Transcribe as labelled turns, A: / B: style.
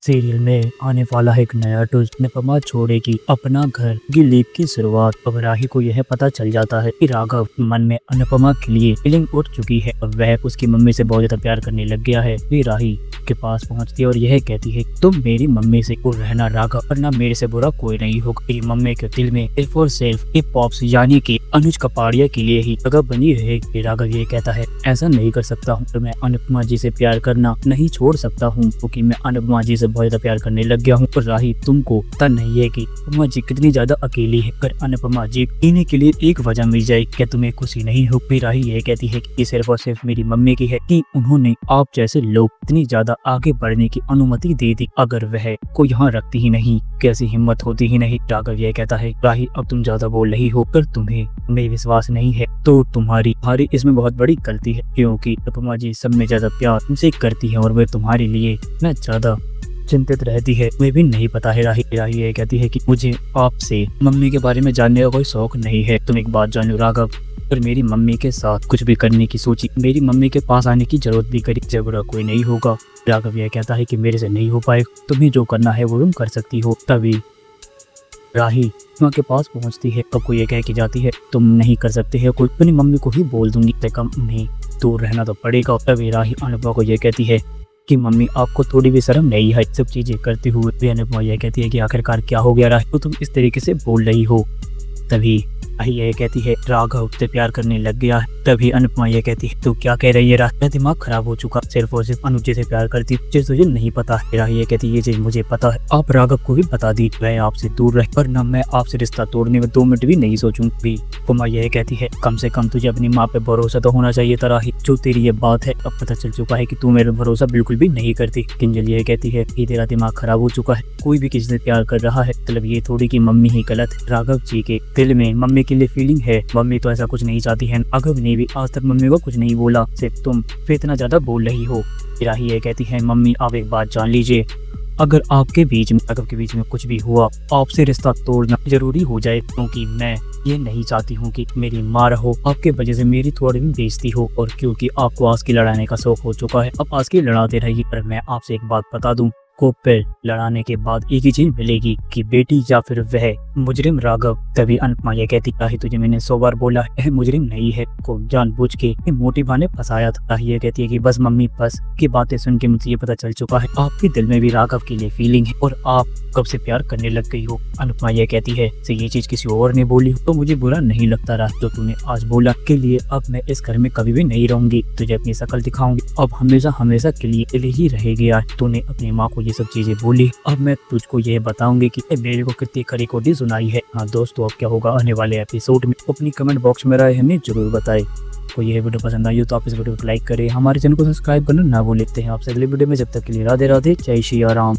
A: Serial में आने वाला है एक नया ट्विस्ट। अनुपमा छोड़ेगी अपना घर की लीप की शुरुआत। अब राही को यह पता चल जाता है कि राघव मन में अनुपमा के लिए फीलिंग उठ चुकी है और वह उसकी मम्मी से बहुत ज्यादा प्यार करने लग गया है। वे राही के पास पहुंचती है और यह कहती है तुम मेरी मम्मी से दूर रहना राघव, वरना मेरे से बुरा कोई नहीं होगा। मेरी मम्मी के दिल में सिर्फ और सिर्फ हिप हॉप यानी कि अनुज कपाड़िया के लिए ही जगह बनी है। राघव ये कहता है ऐसा नहीं कर सकता हूँ, तो मैं अनुपमा जी से प्यार करना नहीं छोड़ सकता हूँ क्योंकि मैं अनुपमा जी से बहुत ज्यादा प्यार करने लग गया हूँ। और राही तुमको पता नहीं है कि अनुपमा जी कितनी ज्यादा अकेली है। अगर अनुपमा जी जीने के लिए एक वजह मिल जाए, क्या तुम्हें खुशी नहीं हो? फिर राही ये कहती है कि सिर्फ और सिर्फ मेरी मम्मी की है कि उन्होंने आप जैसे लोग इतनी ज्यादा आगे बढ़ने की अनुमति दे दी। अगर वह को यहाँ रखती ही नहीं, कैसी हिम्मत होती ही नहीं। राघव ये कहता है राही अब तुम ज्यादा बोल रही हो, पर तुम्हें मेरे विश्वास नहीं है तो तुम्हारी इसमें बहुत बड़ी गलती है, क्योंकि अनुपमा जी सब में ज्यादा प्यार तुमसे करती है और वे तुम्हारे लिए न ज्यादा चिंतित रहती है। वे भी नहीं पता है। राही ये कहती है कि मुझे आपसे मम्मी के बारे में जानने का कोई शौक नहीं है। तुम एक बात जान लो राघव, पर मेरी मम्मी के साथ कुछ भी करने की सोची, मेरी मम्मी के पास आने की जरूरत भी करी, जबरा कोई नहीं होगा। राघव यह कहता है कि मेरे से नहीं हो पाए, तुम्हें जो करना है वो तुम कर सकती हो। तभी राही माँ के पास पहुंचती है। सबको ये कह के जाती है तुम नहीं कर सकते हो, कोई अपनी मम्मी को ही बोल दूंगी, तक उन्हें दूर रहना तो पड़ेगा। तभी राही अनुपमा को ये कहती है कि मम्मी आपको थोड़ी भी शर्म नहीं है सब चीजें करते हुए। अनुपमा यह कहती है कि आखिरकार क्या हो गया राही, तो तुम इस तरीके से बोल रही हो। तभी राही यह कहती है राघव से प्यार करने लग गया है। तभी अनुपमा यह कहती है तू क्या कह रही है राही, दिमाग खराब हो चुका, सिर्फ और सिर्फ अनुज से प्यार करती, तुझे नहीं पता है। राही यह कहती है ये चीज मुझे पता है, आप राघव को भी बता दी, मैं आपसे दूर रह, वरना मैं आपसे रिश्ता तोड़ने में 2 मिनट भी नहीं सोचूंगी। अनुपमा यह कहती है कम से कम तुझे अपनी माँ पे भरोसा तो होना चाहिए था राही, जो तेरी ये बात है अब पता चल चुका है कि तू मेरे भरोसा बिल्कुल भी नहीं करती। किंजल यह कहती है कि तेरा दिमाग खराब हो चुका है, कोई भी किसी से प्यार कर रहा है मतलब ये थोड़ी की मम्मी ही गलत है। राघव जी के दिल में मम्मी के लिए फीलिंग है, मम्मी तो ऐसा कुछ नहीं चाहती है। राघव ने भी आज तक मम्मी को कुछ नहीं बोला, सिर्फ तुम फिर इतना ज्यादा बोल रही हो। राही ये कहती है मम्मी आप एक बात जान लीजिए, अगर आपके बीच में राघव के बीच में कुछ भी हुआ, आपसे रिश्ता तोड़ना जरूरी हो जाए, क्योंकि मैं ये नहीं चाहती हूँ कि मेरी माँ रहो आपके वजह से मेरी थोड़ी भी बेइज्जती हो, और क्योंकि आपको आज की लड़ाने का शौक हो चुका है, अब आज की लड़ाते रहिए। पर मैं आपसे एक बात बता दूं, को फिर लड़ाने के बाद एक ही चीज मिलेगी कि बेटी या फिर वह मुजरिम राघव। तभी अनुपमा ये कहती है तुझे मैंने 100 बार बोला है मुजरिम नहीं है, को जानबूझ के मोटी बा ने फंसाया था। ये कहती है कि बस मम्मी बस की बातें सुन के मुझे ये पता चल चुका है आपके दिल में भी राघव के लिए फीलिंग है और आप कब से प्यार करने लग गई हो। अनुपमा ये कहती है ये चीज किसी और ने बोली तो मुझे बुरा नहीं लगता रहा, जो तूने आज बोला के लिए अब मैं इस घर में कभी भी नहीं रहूंगी, तुझे अपनी शक्ल दिखाऊंगी, अब हमेशा हमेशा के लिए ही रहेगी। आज तूने अपनी माँ को ये सब चीजें बोली, अब मैं तुझको ये बताऊंगी कि मेरे को कितनी खरी खोटी सुनाई है। हाँ दोस्तों, अब क्या होगा आने वाले एपिसोड में, अपनी कमेंट बॉक्स में राय हमें जरूर बताएं। को ये वीडियो पसंद आई हो तो आप इस वीडियो को लाइक करें, हमारे चैनल को सब्सक्राइब करना ना भूलें। आपसे अगले वीडियो में, जब तक के लिए राधे राधे, जय श्री राम।